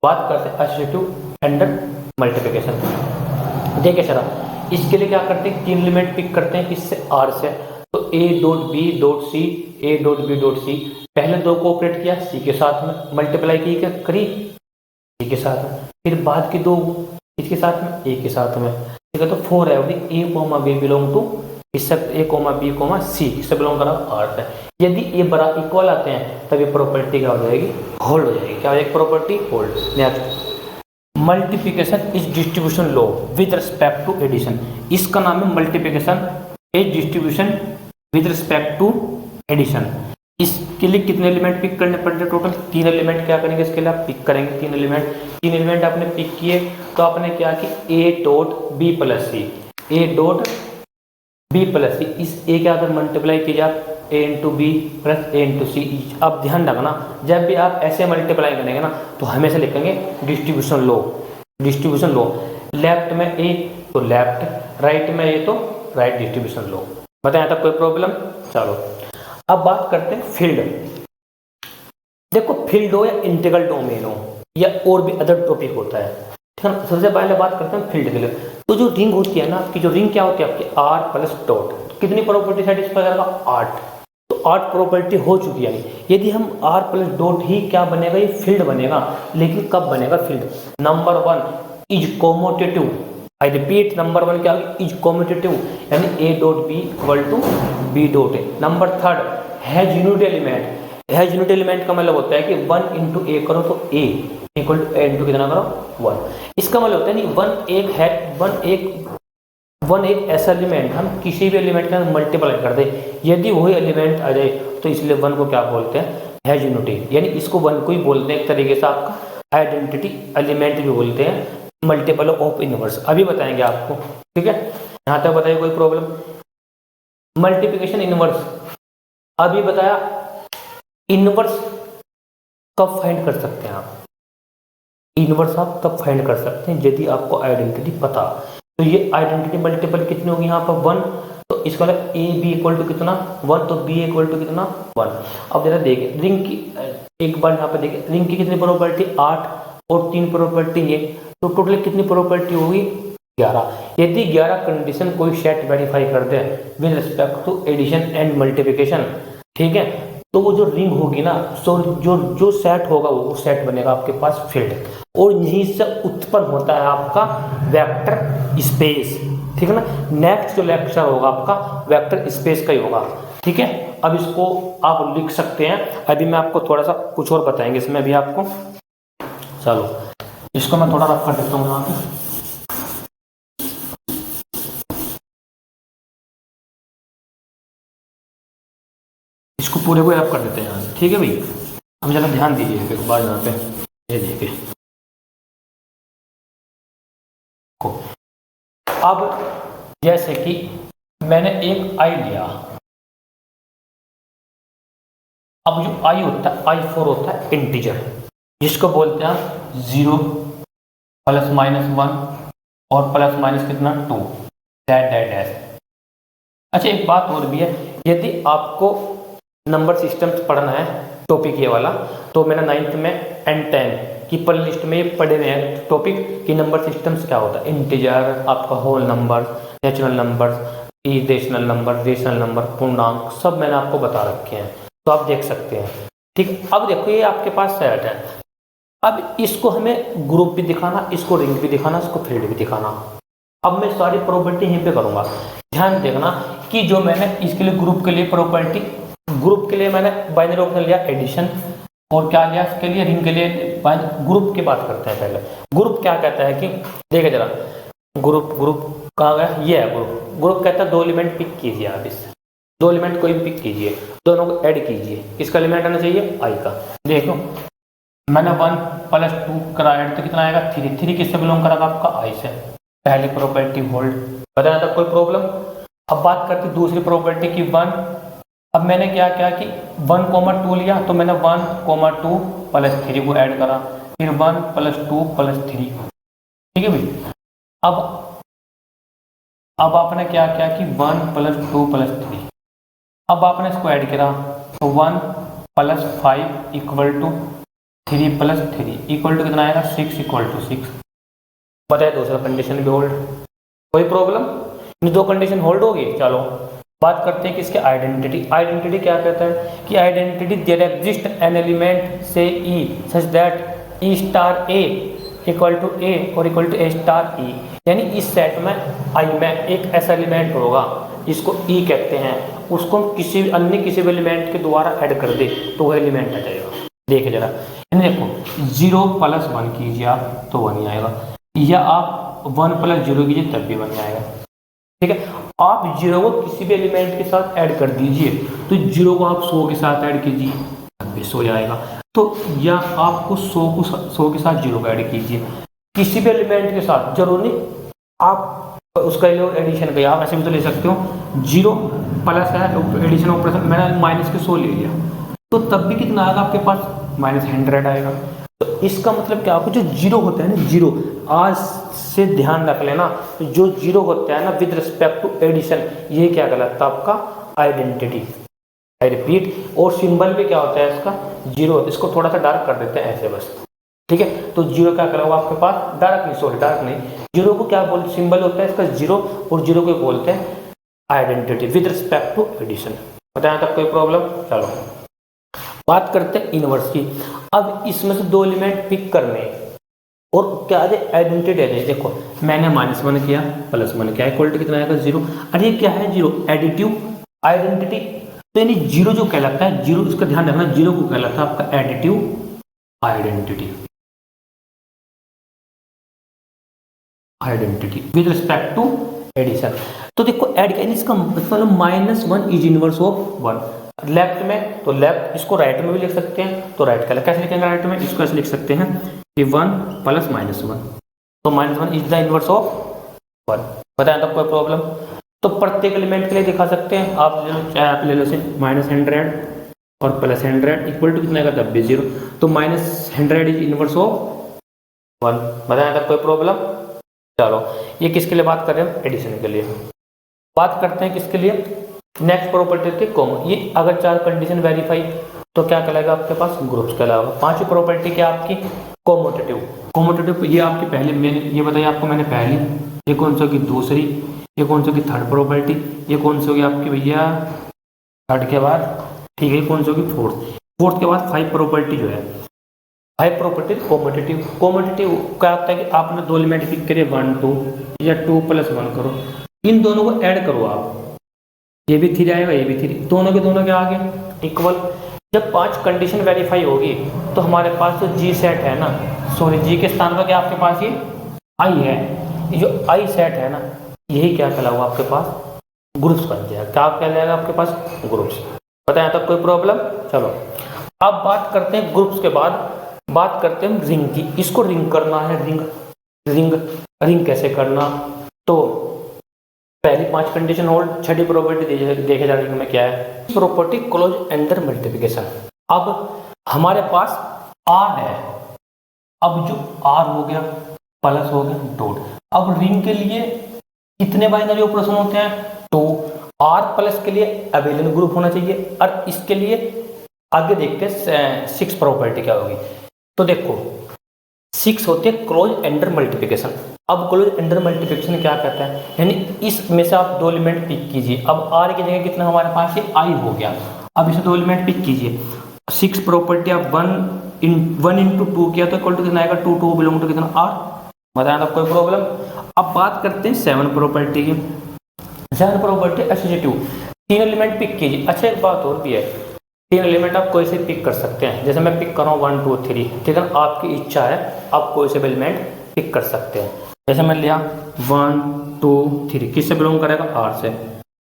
बात करते हैं एसोसिएटिव अंडर मल्टीप्लिकेशन। देखिए सर इसके लिए क्या करते हैं, तीन एलिमेंट पिक करते हैं किससे, आर से, तो A dot B dot C, A dot B dot C, पहले दो को ऑपरेट किया सी के साथ में, मल्टीप्लाई की क्या करी सी के साथ में, फिर बाद की दो इसके साथ में ए के साथ में, ठीक है। तो फोर है ए कोमा बी बिलोंग टू इससे, ए कोमा बी कोमा सी इससे बिलोंग करा आर से। यदि ये बड़ा इक्वल आते हैं तब ये प्रॉपर्टी क्या हो जाएगी, होल्ड हो जाएगी। क्या हो जाएगी property, hold. Next, multiplication is distribution law with respect to addition. इसका नाम है multiplication is distribution with respect to addition. इसके लिए कितने एलिमेंट पिक करने पड़ते हैं, टोटल 3 एलिमेंट क्या करेंगे इसके लिए आप पिक करेंगे, 3 एलिमेंट आपने पिक किए, तो आपने क्या कि A dot B plus C, A dot B plus C, इस ए के अगर मल्टीप्लाई कीजिए आप A into B plus A into C. अब ध्यान रखना जब भी आप ऐसे मल्टीप्लाई करेंगे ना तो हमेशा लिखेंगे distribution law, distribution law, left में ए तो लेफ्ट, राइट में ए तो राइट डिस्ट्रीब्यूशन लॉ। बताएं तक कोई प्रॉब्लम। चलो अब बात करते हैं फील्ड। देखो फील्ड हो या इंटीग्रल डोमेन हो या और भी अदर टॉपिक होता है, ठीक है। सबसे पहले बात करते हैं फील्ड के लिए। तो जो रिंग होती है ना आपकी, जो रिंग क्या होती है आपकी, आर प्लस डॉट, कितनी प्रॉपर्टी सेटिस्फाई करेगा, 8। तो 8 प्रॉपर्टी हो चुकी है। यदि हम आर प्लस डॉट ही क्या बनेगा, ये फील्ड बनेगा। लेकिन कब बनेगा field, number 1 is commutative. I repeat, number 1 क्या होगी, इज कॉम्यूटेटिव, यानी A dot B equal to B dot A. Number 3 has unit element. Has unit element का मतलब होता है कि 1 इंटू ए करो तो ए इक्वल टू ए इंटू कितना करो 1। इसका मतलब होता है नहीं 1 एक है, 1 एक वन एक ऐसा एलिमेंट, हम किसी भी एलिमेंट का मल्टीप्लाई कर दें, यदि वही एलिमेंट आ जाए तो इसलिए वन को क्या बोलते हैं, हैज यूनिटी, यानी इसको वन को ही बोलते हैं एक तरीके से, आपका आइडेंटिटी एलिमेंट भी बोलते हैं, मल्टीपल ऑफ इनवर्स। अभी बताएंगे आपको, ठीक है, यहाँ तक बताइए कोई प्रॉब्लम। मल्टीप्लिकेशन इनवर्स अभी बताया, इनवर्स कब फाइंड कर सकते हैं आप, इनवर्स आप तब फाइंड कर सकते हैं यदि आपको आइडेंटिटी पता। तो ये आइडेंटिटी मल्टीपल कितनी होगी यहाँ पर 1, तो इसका मतलब ए बी इक्वल टू कितना 1, तो बी इक्वल टू कितना 1। अब जरा देखिए रिंग की, एक बार यहाँ पे देखिए रिंग की कितनी प्रॉपर्टी 8 और 3 प्रॉपर्टी ये, तो टोटल कितनी प्रॉपर्टी होगी 11। यदि 11 कंडीशन कोई सेट वेरीफाई कर दे with respect to addition and multiplication, ठीक है, तो वो जो रिंग होगी ना, सो जो सेट होगा वो सेट बनेगा आपके पास फील्ड, और यहीं से उत्पन्न होता है आपका वेक्टर स्पेस, ठीक है ना। नेक्स्ट जो लेक्चर होगा आपका वेक्टर स्पेस का ही होगा, ठीक है। अब इसको आप लिख सकते हैं, अभी मैं आपको थोड़ा सा कुछ और बताएंगे इसमें अभी आपको। चलो इसको मैं थोड़ा रफ कर देता हूँ यहाँ पे। इसको पूरे को रफ कर देते हैं यहाँ से, ठीक है भाई। अब जरा ध्यान दीजिए एक बार यहाँ पे, ये देखिए को। अब जैसे कि मैंने एक आई लिया, अब जो आई होता है I4 होता है इंटीजर, जिसको बोलते हैं 0 प्लस माइनस 1 और प्लस माइनस कितना 2 डैश डैश डैश। अच्छा एक बात और भी है, यदि आपको नंबर सिस्टम्स पढ़ना है टॉपिक ये वाला, तो मैंने 9th में N10 की प्ले लिस्ट में पढ़े हुए हैं टॉपिक कि नंबर सिस्टम्स क्या होता है, इंटीजर, आपका whole number, natural number, irrational number, rational number, पूर्णांक, सब मैंने आपको बता रखे हैं, तो आप देख सकते हैं, ठीक। अब देखो ये आपके पास सेट है, अब इसको हमें ग्रुप भी दिखाना, इसको रिंग भी दिखाना, इसको फील्ड भी दिखाना। अब मैं सारी प्रॉपर्टी यहीं पे करूंगा, ध्यान देखना कि जो मैंने इसके लिए ग्रुप के लिए प्रॉपर्टी, ग्रुप के लिए मैंने बाइनरी ऑप्शन लिया एडिशन, और क्या लिया इसके लिए रिंग के लिए ग्रुप की बात करते हैं पहले। ग्रुप क्या कहता है कि देखिए जरा, ग्रुप कहाँ गया, ये है ग्रुप कहता है 2 एलिमेंट पिक कीजिए, आप इससे 2 एलिमेंट कोई भी पिक कीजिए, दोनों को ऐड कीजिए, किसका एलिमेंट आना चाहिए आई का। देखो मैंने 1 प्लस 2 करा ऐड, तो कितना आएगा 3, 3 किससे बिलोंग करेगा आपका आई से, पहली प्रॉपर्टी होल्ड, बताया था कोई प्रॉब्लम। अब बात करते दूसरी प्रॉपर्टी की 1, अब मैंने क्या किया कि 1, 2 लिया, तो मैंने 1, 2 प्लस 3 को ऐड करा, फिर 1 प्लस 2 प्लस 3, ठीक है भाई। अब आपने क्या किया कि 1 प्लस 2 प्लस 3, अब आपने इसको ऐड करा, तो 1 plus 5 equal to 3 plus 3 equal to कितना आएगा 6 इक्वल टू 6। बताए दूसरा कंडीशन भी होल्ड, कोई प्रॉब्लम, 2 कंडीशन होल्ड होगी। चलो बात करते हैं कि इसके आइडेंटिटी। आइडेंटिटी क्या कहता है कि identity there exist an element से E such that E star A equal to A और equal to A star E, यानी इस सेट में आई में एक ऐसा एलिमेंट होगा जिसको ई कहते हैं, उसको किसी भी एलिमेंट के द्वारा ऐड कर दे तो वह एलिमेंट आ जाएगा। देखिए जरा, देखो 0 प्लस 1 कीजिए आप तो 1 ही आएगा, या आप 1 प्लस 0 कीजिए तब भी 1 आएगा, ठीक है। आप 0 को किसी भी एलिमेंट के साथ ऐड कर दीजिए, तो 0 को आप 100 के साथ ऐड कीजिए तब भी 100 आएगा, तो या आपको 100 के साथ 0 को ऐड कीजिए किसी भी एलिमेंट के साथ, जरूरी आप उसका एडिशन का आप ऐसे भी तो ले सकते हो। 0 प्लस है एडिशन ऑपरेशन, मैंने माइनस के 100 ले लिया, तो तब भी कितना आएगा आपके पास -100 आएगा। तो इसका मतलब क्या, आपको जो 0 होता है ना, 0 आज से ध्यान रख लेना, जो 0 होता है ना विद रिस्पेक्ट टू एडिशन, ये क्या कहलाता है आपका आइडेंटिटी। आई रिपीट, और सिंबल भी क्या होता है इसका 0, इसको थोड़ा सा डार्क कर देते हैं ऐसे बस, ठीक है। तो 0 क्या करोगे आपके पास डार्क नहीं, सॉरी डार्क नहीं, 0 को क्या बोलते, सिंबल होता है इसका 0, और 0 को बोलते हैं identity with respect to addition. बताया तक कोई प्रॉब्लम। चलो बात करते हैं इनवर्स की। अब इसमें से 2 एलिमेंट पिक करने और क्या है आइडेंटिटी है। देखो मैंने -1 किया प्लस 1 किया इक्वल टू कितना आएगा 0। अरे क्या है 0, एडिटिव आइडेंटिटी, तो यानी 0 जो कहलाता है 0, इसका ध्यान रखना 0 को कहलाता है आपका additive identity, identity with respect to addition. तो देखो ऐड का इसका मतलब -1 इज इनवर्स ऑफ 1। लेफ्ट में तो लेफ्ट, इसको राइट में भी लिख सकते हैं, तो राइट का कैसे लिखेंगे राइट में, इसको ऐसे लिख सकते हैं कि 1 प्लस -1, तो -1 इज द इनवर्स ऑफ 1। बताएं तो कोई प्रॉब्लम। तो प्रत्येक एलिमेंट के लिए दिखा सकते हैं, आप ले लो, चाहे आप ले लो से -100 और +100 इक्वल टू कितना आएगा, तब भी 0, तो -100 इज इनवर्स ऑफ 1। बताएं तो कोई प्रॉब्लम। चलो ये किसके लिए बात कर रहे हैं, एडिशन के लिए बात करते हैं। किसके लिए, नेक्स्ट प्रॉपर्टी थी कॉमन। ये अगर 4 कंडीशन वेरीफाई तो क्या कहलाएगा आपके पास, ग्रुप्स कहलाएगा। 5वीं प्रॉपर्टी क्या आपकी, कोमोटेटिव। कोमोटेटिव ये आपकी पहले मैंने ये बताई आपको मैंने पहली, ये कौन सी होगी दूसरी, ये कौन सी होगी थर्ड प्रॉपर्टी, ये कौन सी होगी आपकी भैया थर्ड के बाद, ठीक है, ये कौन सी होगी फोर्थ के बाद 5 प्रॉपर्टी जो है, 5 प्रॉपर्टी कोमोटेटिव। कोमोटेटिव क्या होता है कि आपने 2 एलिमेंट पिक करे 1 2 या 2 + 1 करो, इन दोनों को ऐड करो आप, ये भी 3 आएगा, ये भी 3, दोनों के आगे इक्वल। जब 5 कंडीशन वेरीफाई होगी तो हमारे पास जो जी सेट है ना, सॉरी जी के स्थान पर क्या आपके पास ये आई है, ये जो आई सेट है ना, यही क्या कहलाएगा आपके पास, ग्रुप्स बन जाएगा। क्या कहलाएगा आपके पास, ग्रुप्स। बताएं तब कोई प्रॉब्लम। चलो अब बात करते हैं ग्रुप्स के बाद बात करते हैं रिंग की। इसको रिंग करना है, रिंग कैसे करना, तो पहली 5 कंडीशन होल्ड, छठी प्रॉपर्टी देखे जाने में क्या है, प्रॉपर्टी क्लोज एंडर मल्टीप्लिकेशन। अब हमारे पास आर है, अब जो आर हो गया प्लस हो गया डॉट। अब रिंग के लिए कितने बाइनरी ऑपरेशन होते हैं, तो आर प्लस के लिए अबेलियन ग्रुप होना चाहिए, और इसके लिए आगे देखते हैं 6 प्रॉपर्टी क्या होगी। तो देखो 6 होते हैं क्लोज एंडर मल्टीप्लिकेशन। अब क्लोज एंडर मल्टीप्लिकेशन क्या कहता है, यानी इसमें से आप 2 एलिमेंट पिक कीजिए। अब आर की जगह कितना हमारे पास ये आई हो गया, अब इसे 2 एलिमेंट पिक कीजिए। 6 प्रॉपर्टी आप 1 × 2 किया तो इक्वल टू कितना आएगा, 2 2 बिलोंग टू कितना आर। बताया तो कोई प्रॉब्लम। अब बात करते हैं 7 प्रॉपर्टी की। 7 प्रॉपर्टी एसोसिएटिव, 3 एलिमेंट पिक कीजिए। अच्छा एक बात और भी है, 3 एलिमेंट आप कोई से पिक कर सकते हैं, जैसे मैं पिक कर रहा हूँ 1 2 3, ठीक है, आपकी इच्छा है, आप कोई से भी एलिमेंट पिक कर सकते हैं। जैसे मैं लिया 1 2 3, किससे बिलोंग करेगा, आर से,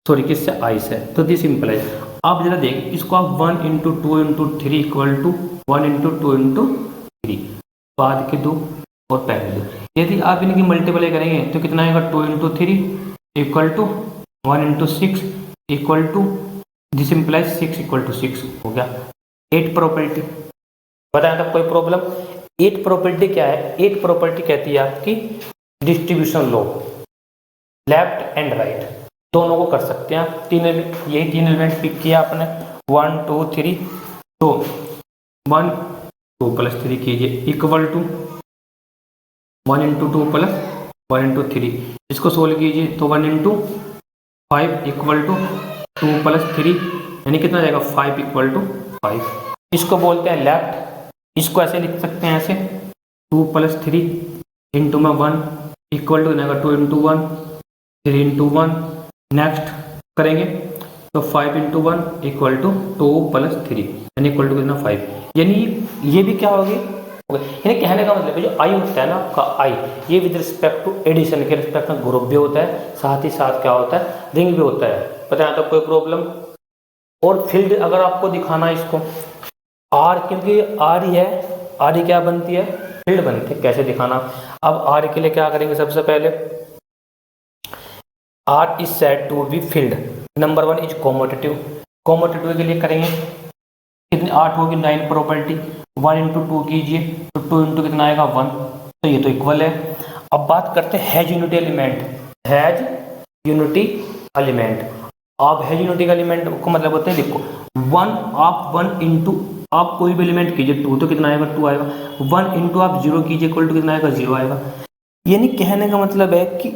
सॉरी किससे, आई से, तो दिस सिंपल है। आप जरा देख इसको, आप 1 × 2 × 3 इक्वल टू 1 × 2 × 3, बाद के 2 और पहले 2, यदि आप इनकी मल्टीप्लाई करेंगे तो कितना आएगा, 2 × 3 equal to 1 × 6 equal to, this implies 6 = 6 हो गया। 8 प्रॉपर्टी। बताया था कोई प्रॉब्लम। 8 प्रॉपर्टी क्या है, 8 प्रॉपर्टी कहती है आपकी distribution law, left and right दोनों को कर सकते हैं आप। यही 3 एलिमेंट पिक किया आपने 1 2 3, तो 1 2 + 3 कीजिए इक्वल टू 1 × 2 + 1 × 3, इसको सोल्व कीजिए तो 1 × 5 इक्वल टू 2 + 3, यानी कितना जाएगा 5 = 5। इसको बोलते हैं लेफ्ट। इसको ऐसे लिख सकते हैं, ऐसे 2 + 3 इंटू में 1 इक्वल टू 2 × 1 3 × 1, नेक्स्ट करेंगे तो 5 × 1 इक्वल टू 2 + 3, यानी इक्वल टू कितना 5। यानी ये भी क्या होगी, यानी कहने का मतलब जो आई होता है ना आपका आई, ये विद रिस्पेक्ट टू एडिशन के रिस्पेक्ट में ग्रुप भी होता है, साथ ही साथ क्या होता है, रिंग भी होता है। पता है तो कोई प्रॉब्लम। और फील्ड अगर आपको दिखाना है इसको, आर क्योंकि आर ही है, आर ही क्या बनती है, फील्ड बनती है। कैसे दिखाना, अब आर के लिए क्या करेंगे, सबसे पहले R is said to be field. Number 1 is commutative. Commutative के लिए करेंगे कितनी 8 होगी 9 प्रॉपर्टी, 1 × 2 कीजिए तो 2 × कितना आएगा 1, तो ये तो इक्वल है। अब बात करते हैं has unity element. Has unity element, आप हैज यूनिटी का एलिमेंट को मतलब होते हैं, देखो 1 आप 1 × आप कोई भी एलिमेंट कीजिए 2 तो कितना आएगा 2 आएगा, 1 × आप 0 कीजिए इक्वल टू कितना आएगा 0 आएगा। यानी कहने का मतलब है कि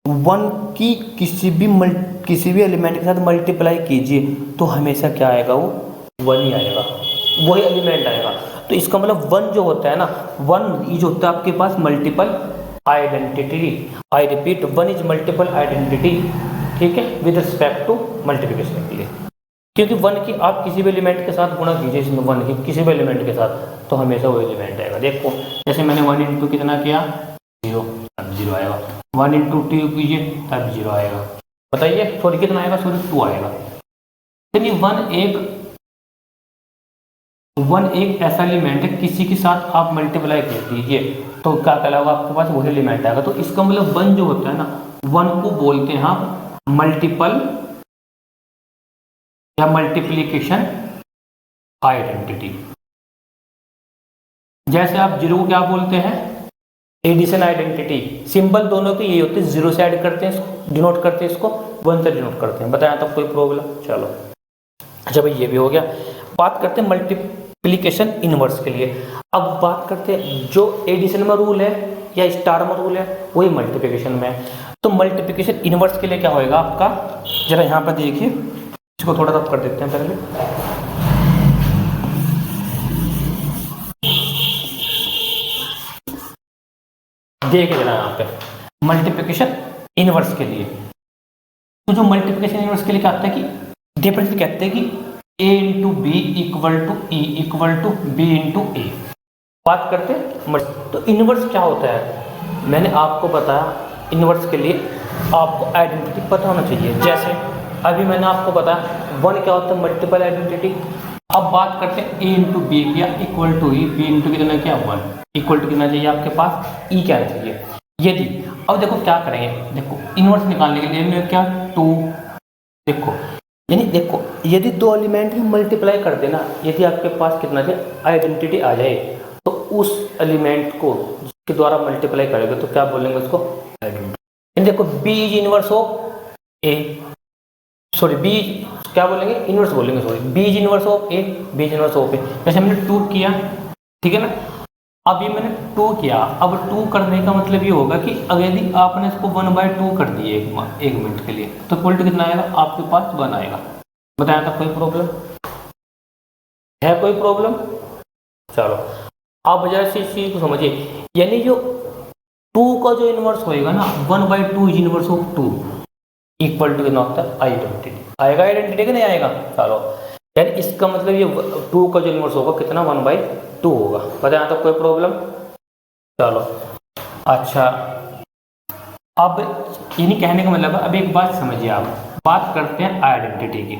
1 की किसी भी एलिमेंट के साथ मल्टीप्लाई कीजिए तो हमेशा क्या आएगा, वो 1 ही आएगा, वही एलिमेंट आएगा। तो इसका मतलब 1 जो होता है ना, 1 जो होता है आपके पास multiple identity. I repeat 1 is multiple identity, ठीक है, विद रिस्पेक्ट टू मल्टीप्लिकेशन के लिए। क्योंकि 1 की आप किसी भी एलिमेंट के साथ गुणा कीजिए, इसमें 1 की किसी भी एलिमेंट के साथ, तो हमेशा वो एलिमेंट आएगा। देखो जैसे मैंने 1 × कितना किया 0 आएगा, 1 इंटू 2 कीजिए तब 0 आएगा। बताइए सॉरी कितना आएगा, सॉरी 2 आएगा। यानी वन एक ऐसा एलिमेंट है, किसी के साथ आप मल्टीप्लाई कर दीजिए तो क्या कहलाएगा, आपके पास वही एलिमेंट आएगा। तो इसका मतलब 1 जो होता है ना, 1 को बोलते हैं हम मल्टीपल या मल्टीप्लीकेशन आइडेंटिटी। जैसे आप 0 को क्या बोलते हैं, एडिशन आइडेंटिटी। सिंबल दोनों के ये होते हैं, 0 से ऐड करते हैं डिनोट करते हैं, इसको 1 से डिनोट करते हैं। बताया तब कोई प्रॉब्लम? चलो अच्छा भाई ये भी हो गया। बात करते हैं मल्टीप्लिकेशन इनवर्स के लिए। अब बात करते हैं जो एडिशन में रूल है या स्टार में रूल है वही मल्टीप्लिकेशन में है। तो मल्टीप्लिकेशन इनवर्स के लिए क्या होएगा आपका, जरा यहाँ पर देखिए, इसको थोड़ा सा कर देते हैं पहले। देखिए जरा यहाँ पे मल्टीप्लिकेशन इनवर्स के लिए, तो जो मल्टीप्लिकेशन इनवर्स के लिए क्या होता है कि डिफरेंस कहते हैं कि a into B equal to E equal to B into A. बात करते हैं तो इनवर्स क्या होता है, मैंने आपको बताया इनवर्स के लिए आपको आइडेंटिटी पता होना चाहिए। जैसे अभी मैंने आपको बताया 1 क्या होता है, मल्टीपल आइडेंटिटी। अब बात करते हैं a इंटू बी किया equal to E, B into कितना क्या 1 इक्वल टू कितना चाहिए आपके पास, ई क्या चाहिए। यदि अब देखो क्या करेंगे, देखो इनवर्स निकालने के लिए क्या 2, देखो यानी देखो यदि 2 एलिमेंट ही मल्टीप्लाई कर देना, यदि आपके पास कितना चाहिए आइडेंटिटी आ जाए, तो उस एलिमेंट को जिसके द्वारा मल्टीप्लाई करेंगे तो क्या बोलेंगे उसको, आइडेंटिटी। देखो B is inverse of A, sorry B क्या बोलेंगे, इनवर्स बोलेंगे, sorry B is inverse of A, B is inverse of A. जैसे हमने 2 किया, ठीक है ना, अब ये मैंने 2 किया, अब 2 करने का मतलब ये होगा कि अगर यदि आपने इसको 1/2 कर दिए एक मिनट के लिए, तो इक्वल कितना आएगा आपके पास 1 आएगा। बताया था कोई प्रॉब्लम है, कोई प्रॉब्लम? चलो आप जरा से इस चीज को समझिए, यानी जो 2 का जो इनवर्स होएगा ना 1/2 is inverse of 2 equal to कितना होता है आइडेंटिटी। आएगा आइडेंटिटी कि नहीं आएगा? चलो यानी इसका मतलब ये 2 का जो इनवर्स होगा कितना 1/2 होगा। बताया तो कोई प्रॉब्लम? चलो अच्छा, अब यानी कहने का मतलब अब एक बात समझिए, आप बात करते हैं आइडेंटिटी की,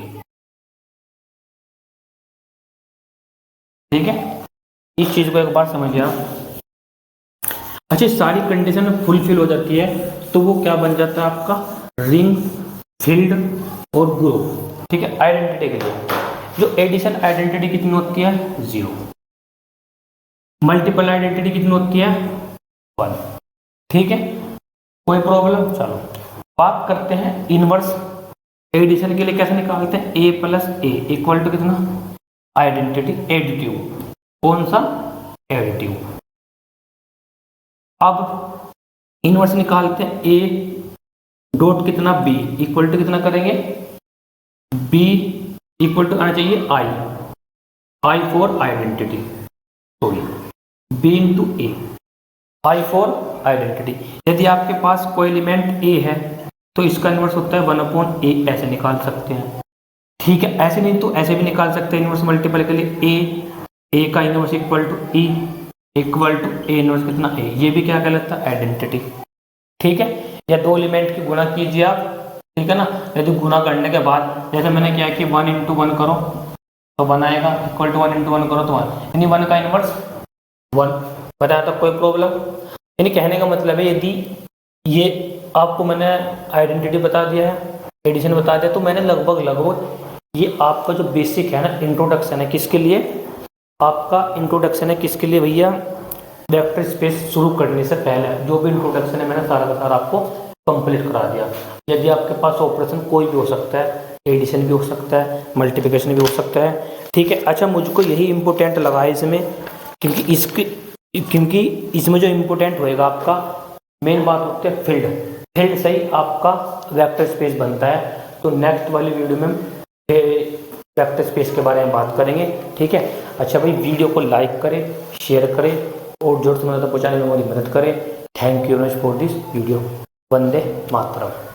ठीक है, इस चीज को एक बार समझिए आप। अच्छा सारी कंडीशन फुलफिल हो जाती है तो वो क्या बन जाता है आपका, रिंग, फील्ड और ग्रुप, ठीक है। आइडेंटिटी के लिए जो एडिशन आइडेंटिटी कितनी होती है 0, मल्टीपल आइडेंटिटी कितनी होती है 1, ठीक है, कोई प्रॉब्लम? चलो बात करते हैं इनवर्स एडिशन के लिए कैसे निकालते हैं, a plus A equal to कितना आइडेंटिटी एडिटिव, कौन सा एडिटिव। अब इनवर्स निकालते हैं a डॉट कितना b इक्वल टू कितना करेंगे, b इक्वल टू आना चाहिए I for identity, sorry b into A, I for identity. यदि आपके पास कोई एलिमेंट a है तो इसका इनवर्स होता है 1/a, ऐसे निकाल सकते हैं, ठीक है। ऐसे नहीं तो ऐसे भी निकाल सकते हैं इनवर्स मल्टीपल के लिए, a का inverse equal to e equal to a inverse कितना a, ये भी क्या कहलाता है आइडेंटिटी, ठीक है। या 2 एलिमेंट की गुणा कीजिए आप, ठीक है ना, यदि गुणा करने के बाद जैसे मैंने क्या कि 1 इंटू 1 करो तो 1 आएगा, इक्वल टू 1 इंटू 1 करो तो 1, यानी 1 का इनवर्स 1। बताया तो कोई प्रॉब्लम? यानी कहने का मतलब है यदि ये आपको मैंने आइडेंटिटी बता दिया है, एडिशन बता दिया, तो मैंने लगभग ये आपका जो बेसिक है ना इंट्रोडक्शन है, किसके लिए आपका इंट्रोडक्शन है, किसके लिए भैया, वेक्टर स्पेस शुरू करने से पहले जो भी इंट्रोडक्शन है मैंने सारा का सारा आपको कंप्लीट करा दिया। यदि आपके पास ऑपरेशन कोई भी हो सकता है, एडिशन भी हो सकता है, मल्टीप्लिकेशन भी हो सकता है, ठीक है। अच्छा मुझको यही इम्पोर्टेंट लगा है इसमें, क्योंकि इसमें जो इम्पोर्टेंट होएगा आपका मेन बात होती है फील्ड से ही आपका वेक्टर स्पेस बनता है। तो नेक्स्ट वाली वीडियो में वेक्टर स्पेस के बारे में बात करेंगे, ठीक है। अच्छा भाई वीडियो को लाइक करें, शेयर करें और जरूरत से मदद पहुँचाने में हमारी मदद करें। Thank you very much for this video. Vande Mataram.